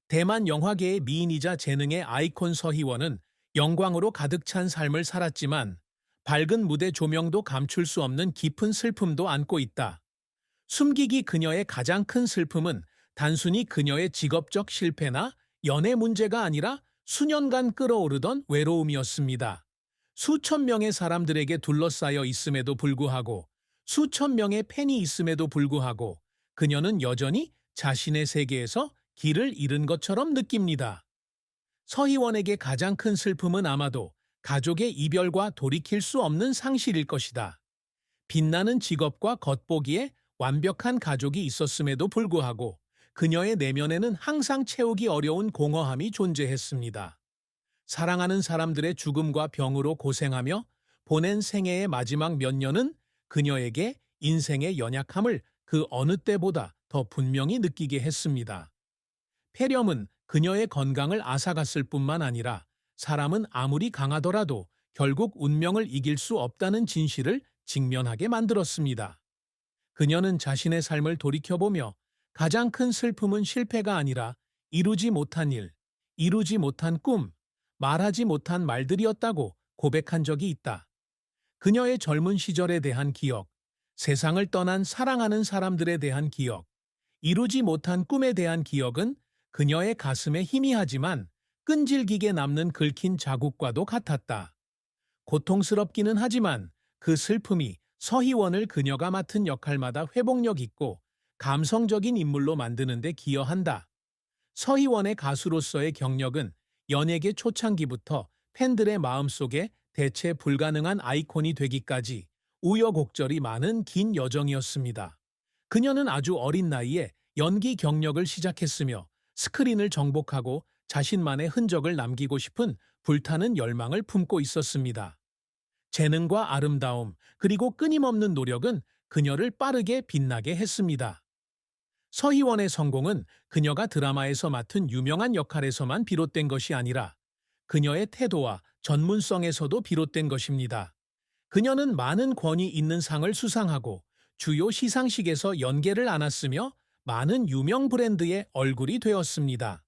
대만 영화계의 미인이자 재능의 아이콘 서희원은 영광으로 가득 찬 삶을 살았지만 밝은 무대 조명도 감출 수 없는 깊은 슬픔도 안고 있다. 숨기기 그녀의 가장 큰 슬픔은 단순히 그녀의 직업적 실패나 연애 문제가 아니라 수년간 끌어오르던 외로움이었습니다. 수천 명의 사람들에게 둘러싸여 있음에도 불구하고 수천 명의 팬이 있음에도 불구하고 그녀는 여전히 자신의 세계에서 길을 잃은 것처럼 느낍니다. 서희원에게 가장 큰 슬픔은 아마도 가족의 이별과 돌이킬 수 없는 상실일 것이다. 빛나는 직업과 겉보기에 완벽한 가족이 있었음에도 불구하고 그녀의 내면에는 항상 채우기 어려운 공허함이 존재했습니다. 사랑하는 사람들의 죽음과 병으로 고생하며 보낸 생애의 마지막 몇 년은 그녀에게 인생의 연약함을 그 어느 때보다 더 분명히 느끼게 했습니다. 폐렴은 그녀의 건강을 앗아갔을 뿐만 아니라 사람은 아무리 강하더라도 결국 운명을 이길 수 없다는 진실을 직면하게 만들었습니다. 그녀는 자신의 삶을 돌이켜보며 가장 큰 슬픔은 실패가 아니라 이루지 못한 일, 이루지 못한 꿈, 말하지 못한 말들이었다고 고백한 적이 있다. 그녀의 젊은 시절에 대한 기억, 세상을 떠난 사랑하는 사람들에 대한 기억, 이루지 못한 꿈에 대한 기억은 그녀의 가슴에 희미하지만 끈질기게 남는 긁힌 자국과도 같았다. 고통스럽기는 하지만 그 슬픔이 서희원을 그녀가 맡은 역할마다 회복력 있고 감성적인 인물로 만드는 데 기여한다. 서희원의 가수로서의 경력은 연예계 초창기부터 팬들의 마음속에 대체 불가능한 아이콘이 되기까지 우여곡절이 많은 긴 여정이었습니다. 그녀는 아주 어린 나이에 연기 경력을 시작했으며 스크린을 정복하고 자신만의 흔적을 남기고 싶은 불타는 열망을 품고 있었습니다. 재능과 아름다움, 그리고 끊임없는 노력은 그녀를 빠르게 빛나게 했습니다. 서희원의 성공은 그녀가 드라마에서 맡은 유명한 역할에서만 비롯된 것이 아니라 그녀의 태도와 전문성에서도 비롯된 것입니다. 그녀는 많은 권위 있는 상을 수상하고 주요 시상식에서 연계를 안았으며 많은 유명 브랜드의 얼굴이 되었습니다.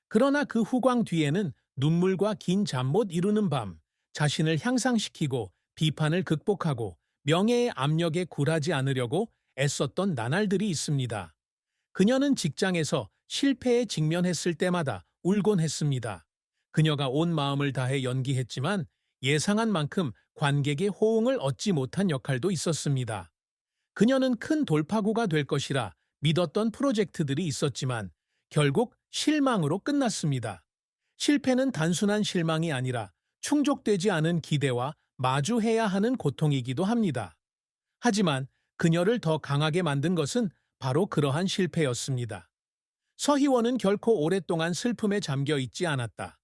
그러나 그 후광 뒤에는 눈물과 긴 잠 못 이루는 밤, 자신을 향상시키고 비판을 극복하고 명예의 압력에 굴하지 않으려고 애썼던 나날들이 있습니다. 그녀는 직장에서 실패에 직면했을 때마다 울곤 했습니다. 그녀가 온 마음을 다해 연기했지만 예상한 만큼 관객의 호응을 얻지 못한 역할도 있었습니다. 그녀는 큰 돌파구가 될 것이라 믿었던 프로젝트들이 있었지만 결국 실망으로 끝났습니다. 실패는 단순한 실망이 아니라 충족되지 않은 기대와 마주해야 하는 고통이기도 합니다. 하지만 그녀를 더 강하게 만든 것은 바로 그러한 실패였습니다. 서희원은 결코 오랫동안 슬픔에 잠겨 있지 않았다.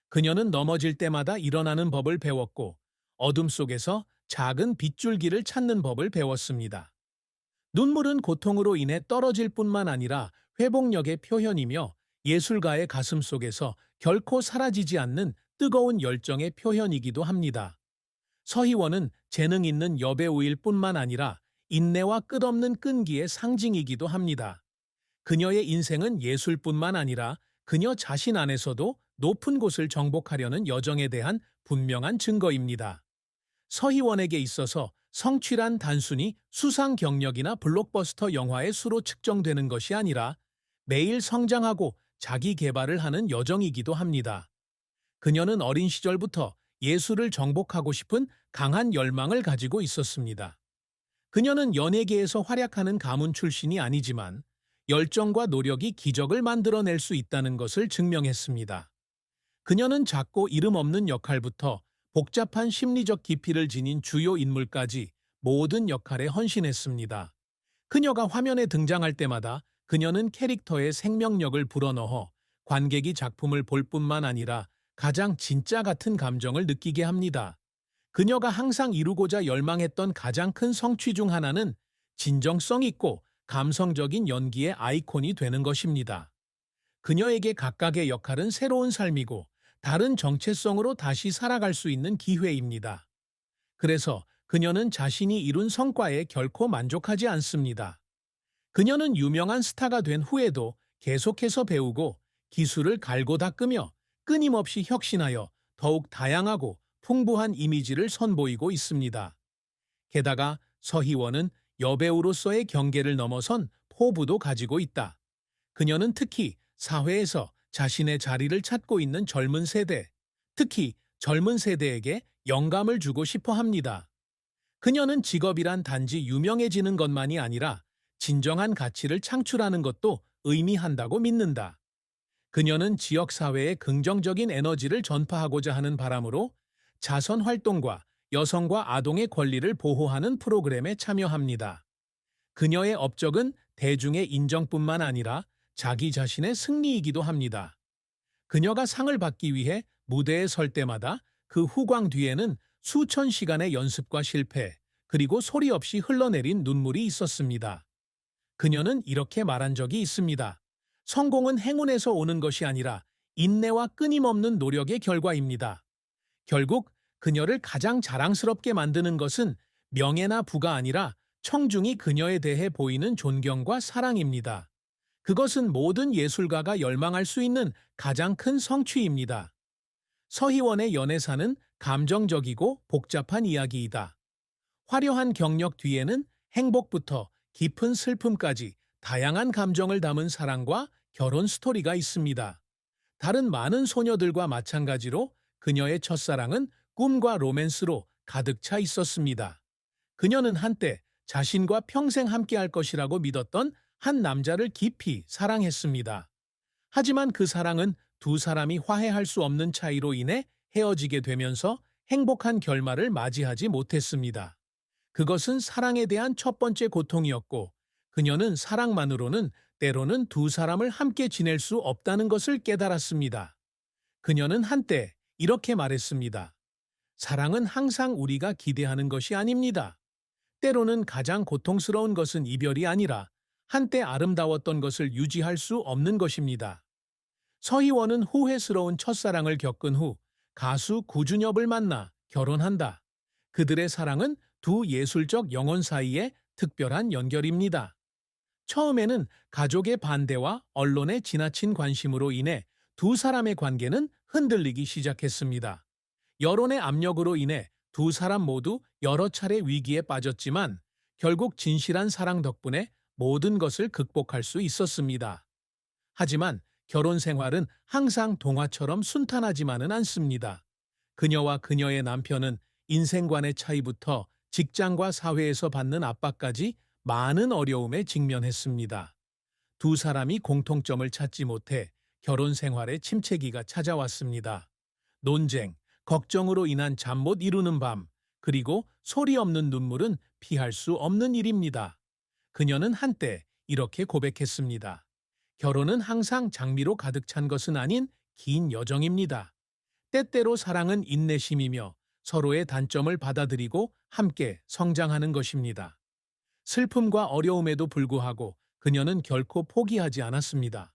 그녀는 넘어질 때마다 일어나는 법을 배웠고 어둠 속에서 작은 빗줄기를 찾는 법을 배웠습니다. 눈물은 고통으로 인해 떨어질 뿐만 아니라 회복력의 표현이며 예술가의 가슴 속에서 결코 사라지지 않는 뜨거운 열정의 표현이기도 합니다. 서희원은 재능 있는 여배우일 뿐만 아니라 인내와 끝없는 끈기의 상징이기도 합니다. 그녀의 인생은 예술뿐만 아니라 그녀 자신 안에서도 높은 곳을 정복하려는 여정에 대한 분명한 증거입니다. 서희원에게 있어서 성취란 단순히 수상 경력이나 블록버스터 영화의 수로 측정되는 것이 아니라 매일 성장하고 자기 개발을 하는 여정이기도 합니다. 그녀는 어린 시절부터 예술을 정복하고 싶은 강한 열망을 가지고 있었습니다. 그녀는 연예계에서 활약하는 가문 출신이 아니지만 열정과 노력이 기적을 만들어낼 수 있다는 것을 증명했습니다. 그녀는 작고 이름 없는 역할부터 복잡한 심리적 깊이를 지닌 주요 인물까지 모든 역할에 헌신했습니다. 그녀가 화면에 등장할 때마다 그녀는 캐릭터의 생명력을 불어넣어 관객이 작품을 볼 뿐만 아니라 가장 진짜 같은 감정을 느끼게 합니다. 그녀가 항상 이루고자 열망했던 가장 큰 성취 중 하나는 진정성 있고 감성적인 연기의 아이콘이 되는 것입니다. 그녀에게 각각의 역할은 새로운 삶이고 다른 정체성으로 다시 살아갈 수 있는 기회입니다. 그래서 그녀는 자신이 이룬 성과에 결코 만족하지 않습니다. 그녀는 유명한 스타가 된 후에도 계속해서 배우고 기술을 갈고 닦으며 끊임없이 혁신하여 더욱 다양하고 풍부한 이미지를 선보이고 있습니다. 게다가 서희원은 여배우로서의 경계를 넘어선 포부도 가지고 있다. 그녀는 특히 사회에서 자신의 자리를 찾고 있는 젊은 세대, 특히 젊은 세대에게 영감을 주고 싶어 합니다. 그녀는 직업이란 단지 유명해지는 것만이 아니라 진정한 가치를 창출하는 것도 의미한다고 믿는다. 그녀는 지역사회에 긍정적인 에너지를 전파하고자 하는 바람으로 자선 활동과 여성과 아동의 권리를 보호하는 프로그램에 참여합니다. 그녀의 업적은 대중의 인정뿐만 아니라 자기 자신의 승리이기도 합니다. 그녀가 상을 받기 위해 무대에 설 때마다 그 후광 뒤에는 수천 시간의 연습과 실패, 그리고 소리 없이 흘러내린 눈물이 있었습니다. 그녀는 이렇게 말한 적이 있습니다. 성공은 행운에서 오는 것이 아니라 인내와 끊임없는 노력의 결과입니다. 결국 그녀를 가장 자랑스럽게 만드는 것은 명예나 부가 아니라 청중이 그녀에 대해 보이는 존경과 사랑입니다. 그것은 모든 예술가가 열망할 수 있는 가장 큰 성취입니다. 서희원의 연애사는 감정적이고 복잡한 이야기이다. 화려한 경력 뒤에는 행복부터 깊은 슬픔까지 다양한 감정을 담은 사랑과 결혼 스토리가 있습니다. 다른 많은 소녀들과 마찬가지로 그녀의 첫사랑은 꿈과 로맨스로 가득 차 있었습니다. 그녀는 한때 자신과 평생 함께할 것이라고 믿었던 한 남자를 깊이 사랑했습니다. 하지만 그 사랑은 두 사람이 화해할 수 없는 차이로 인해 헤어지게 되면서 행복한 결말을 맞이하지 못했습니다. 그것은 사랑에 대한 첫 번째 고통이었고, 그녀는 사랑만으로는 때로는 두 사람을 함께 지낼 수 없다는 것을 깨달았습니다. 그녀는 한때 이렇게 말했습니다. 사랑은 항상 우리가 기대하는 것이 아닙니다. 때로는 가장 고통스러운 것은 이별이 아니라 한때 아름다웠던 것을 유지할 수 없는 것입니다. 서희원은 후회스러운 첫사랑을 겪은 후 가수 구준엽을 만나 결혼한다. 그들의 사랑은 두 예술적 영혼 사이의 특별한 연결입니다. 처음에는 가족의 반대와 언론의 지나친 관심으로 인해 두 사람의 관계는 흔들리기 시작했습니다. 여론의 압력으로 인해 두 사람 모두 여러 차례 위기에 빠졌지만 결국 진실한 사랑 덕분에 모든 것을 극복할 수 있었습니다. 하지만 결혼 생활은 항상 동화처럼 순탄하지만은 않습니다. 그녀와 그녀의 남편은 인생관의 차이부터 직장과 사회에서 받는 압박까지 많은 어려움에 직면했습니다. 두 사람이 공통점을 찾지 못해 결혼 생활에 침체기가 찾아왔습니다. 논쟁, 걱정으로 인한 잠 못 이루는 밤, 그리고 소리 없는 눈물은 피할 수 없는 일입니다. 그녀는 한때 이렇게 고백했습니다. 결혼은 항상 장미로 가득 찬 것은 아닌 긴 여정입니다. 때때로 사랑은 인내심이며 서로의 단점을 받아들이고 함께 성장하는 것입니다. 슬픔과 어려움에도 불구하고 그녀는 결코 포기하지 않았습니다.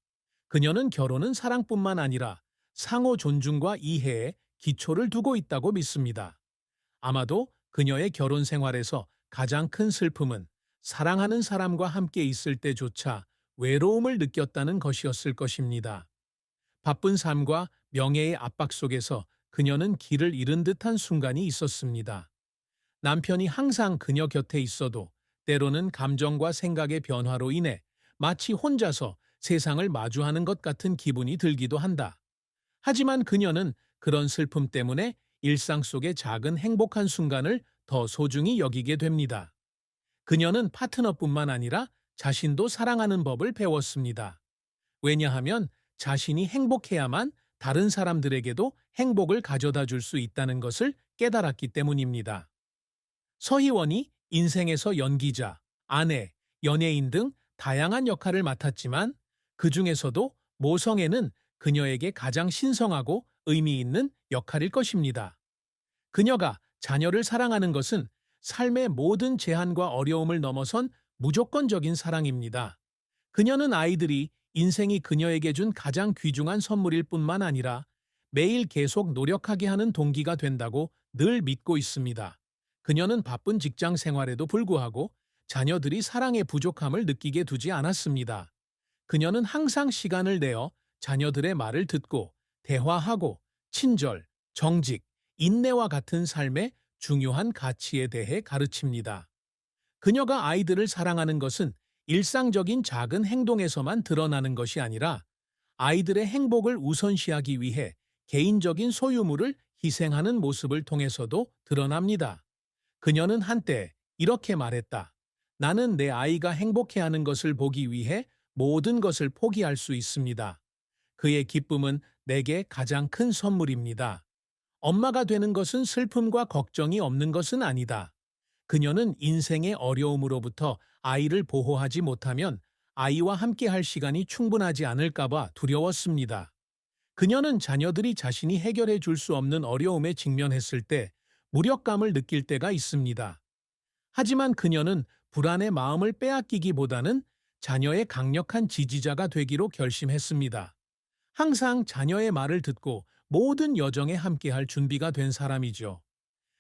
그녀는 결혼은 사랑뿐만 아니라 상호 존중과 이해에 기초를 두고 있다고 믿습니다. 아마도 그녀의 결혼 생활에서 가장 큰 슬픔은 사랑하는 사람과 함께 있을 때조차 외로움을 느꼈다는 것이었을 것입니다. 바쁜 삶과 명예의 압박 속에서 그녀는 길을 잃은 듯한 순간이 있었습니다. 남편이 항상 그녀 곁에 있어도 때로는 감정과 생각의 변화로 인해 마치 혼자서 세상을 마주하는 것 같은 기분이 들기도 한다. 하지만 그녀는 그런 슬픔 때문에 일상 속의 작은 행복한 순간을 더 소중히 여기게 됩니다. 그녀는 파트너뿐만 아니라 자신도 사랑하는 법을 배웠습니다. 왜냐하면 자신이 행복해야만 다른 사람들에게도 행복을 가져다 줄 수 있다는 것을 깨달았기 때문입니다. 서희원이 인생에서 연기자, 아내, 연예인 등 다양한 역할을 맡았지만 그 중에서도 모성애는 그녀에게 가장 신성하고 의미 있는 역할일 것입니다. 그녀가 자녀를 사랑하는 것은 삶의 모든 제한과 어려움을 넘어선 무조건적인 사랑입니다. 그녀는 아이들이 인생이 그녀에게 준 가장 귀중한 선물일 뿐만 아니라 매일 계속 노력하게 하는 동기가 된다고 늘 믿고 있습니다. 그녀는 바쁜 직장 생활에도 불구하고 자녀들이 사랑의 부족함을 느끼게 두지 않았습니다. 그녀는 항상 시간을 내어 자녀들의 말을 듣고 대화하고 친절, 정직, 인내와 같은 삶의 중요한 가치에 대해 가르칩니다. 그녀가 아이들을 사랑하는 것은 일상적인 작은 행동에서만 드러나는 것이 아니라 아이들의 행복을 우선시하기 위해 개인적인 소유물을 희생하는 모습을 통해서도 드러납니다. 그녀는 한때 이렇게 말했다. 나는 내 아이가 행복해하는 것을 보기 위해 모든 것을 포기할 수 있습니다. 그의 기쁨은 내게 가장 큰 선물입니다. 엄마가 되는 것은 슬픔과 걱정이 없는 것은 아니다. 그녀는 인생의 어려움으로부터 아이를 보호하지 못하면 아이와 함께 할 시간이 충분하지 않을까봐 두려웠습니다. 그녀는 자녀들이 자신이 해결해 줄 수 없는 어려움에 직면했을 때 무력감을 느낄 때가 있습니다. 하지만 그녀는 불안의 마음을 빼앗기기보다는 자녀의 강력한 지지자가 되기로 결심했습니다. 항상 자녀의 말을 듣고 모든 여정에 함께할 준비가 된 사람이죠.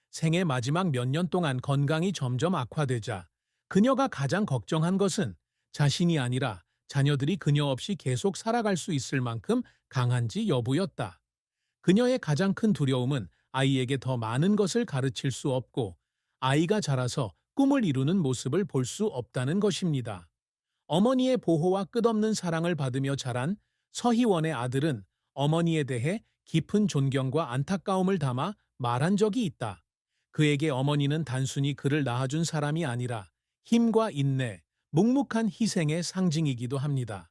생애 마지막 몇 년 동안 건강이 점점 악화되자 그녀가 가장 걱정한 것은 자신이 아니라 자녀들이 그녀 없이 계속 살아갈 수 있을 만큼 강한지 여부였다. 그녀의 가장 큰 두려움은 아이에게 더 많은 것을 가르칠 수 없고 아이가 자라서 꿈을 이루는 모습을 볼 수 없다는 것입니다. 어머니의 보호와 끝없는 사랑을 받으며 자란 서희원의 아들은 어머니에 대해 깊은 존경과 안타까움을 담아 말한 적이 있다. 그에게 어머니는 단순히 그를 낳아준 사람이 아니라 힘과 인내, 묵묵한 희생의 상징이기도 합니다.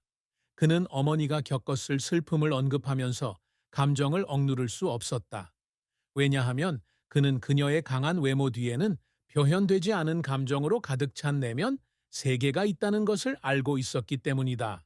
그는 어머니가 겪었을 슬픔을 언급하면서 감정을 억누를 수 없었다. 왜냐하면 그는 그녀의 강한 외모 뒤에는 표현되지 않은 감정으로 가득 찬 내면 세계가 있다는 것을 알고 있었기 때문이다.